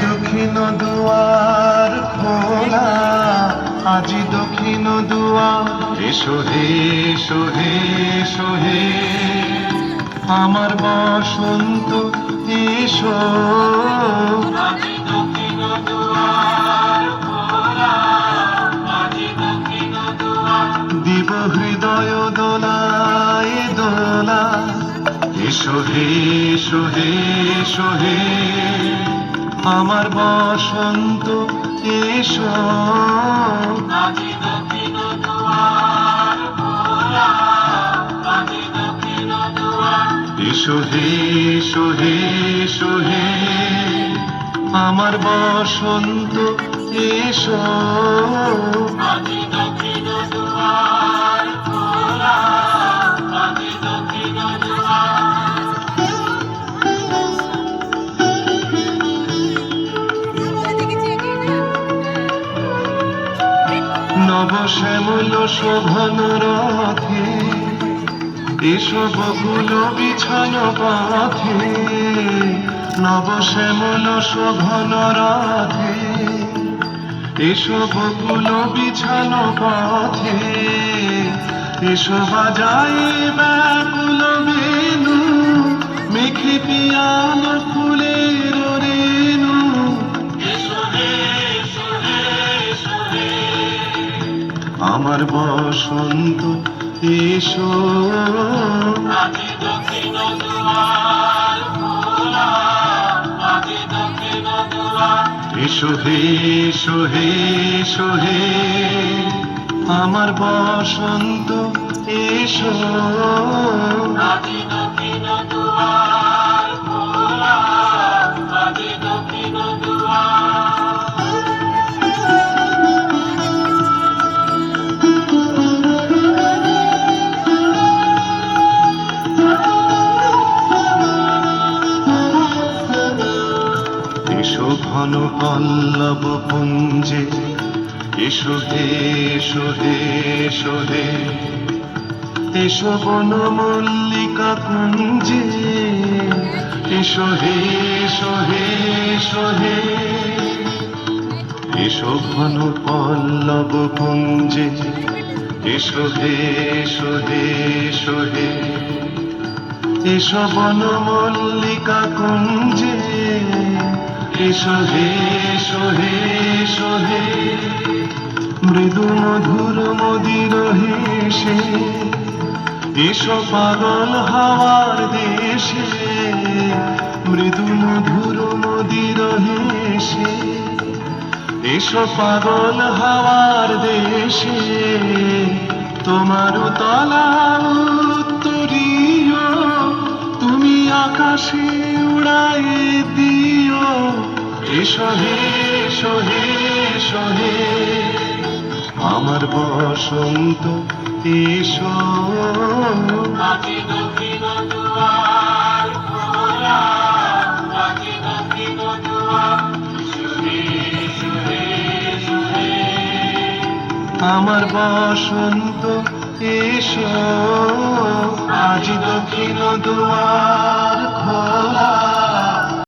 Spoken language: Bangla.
দক্ষিণ দুয়ার খোলা, আজি দক্ষিণ দুয়ার। এসো হে এসো হে এসো হে আমার বসন্ত এসো। আজি দক্ষিণ দুয়ার খোলা, আজি দক্ষিণ দুয়ার। দিব হৃদয় দোলায় দোলা, এসো হে এসো হে এসো হে আমার বসন্ত এসো। আজি দক্ষিণ দুয়ার খোলা, আজি দক্ষিণ দুয়ার। এসো হে এসো হে এসো হে আমার বসন্ত এসো। আজি দক্ষিণ দুয়ার খোলা, আজি দক্ষিণ দুয়ার। নব শ্যামল শোভন রথে এসো বকুল বিছানো পথে। নব শ্যামল শোভন রথে এসো বকুল বিছানো পথে। এসো বাজাই ব্যাকুল বেনু, মেখে পিয়ানো ফুলের রেণু। এসো হে এসো হে এসো হে আমার বসন্ত এসো। আজি দক্ষিণ দুয়ার খোলা, আজি দক্ষিণ দুয়ার। এসো হে এসো হে এসো হে আমার বসন্ত এসো। আজি দক্ষিণ দুয়ার খোলা, আজি দক্ষিণ দুয়ার। এসো ঘন পল্লব পুঞ্জে, এসো হে এসো হে এসো হে এসো বন মল্লিকা কুঞ্জে। এসো হে এসো হে এসো হে এসো ঘন পল্লব পুঞ্জে। এসো হে এসো হে এসো হে এসো বন মল্লিকা কুঞ্জে। এসো হে এসো হে এসো হে মৃদু মধুর মদির হেসে। এসো পাগল হাওয়ার দেশে, মৃদু মধুর মদির হেসে। এসো পাগল হাওয়ার দেশে তোমার তলা উত্তরীয়, তুমি আকাশে উড়াই দিও। এসো হে এসো হে এসো হে আমার বসন্ত এসো। আজি দক্ষিণ দুয়ার খোলা, আজি দক্ষিণ দুয়ার। এসো হে এসো হে এসো হে আমার বসন্ত এসো। আজি দক্ষিণ দুয়ার খোলা,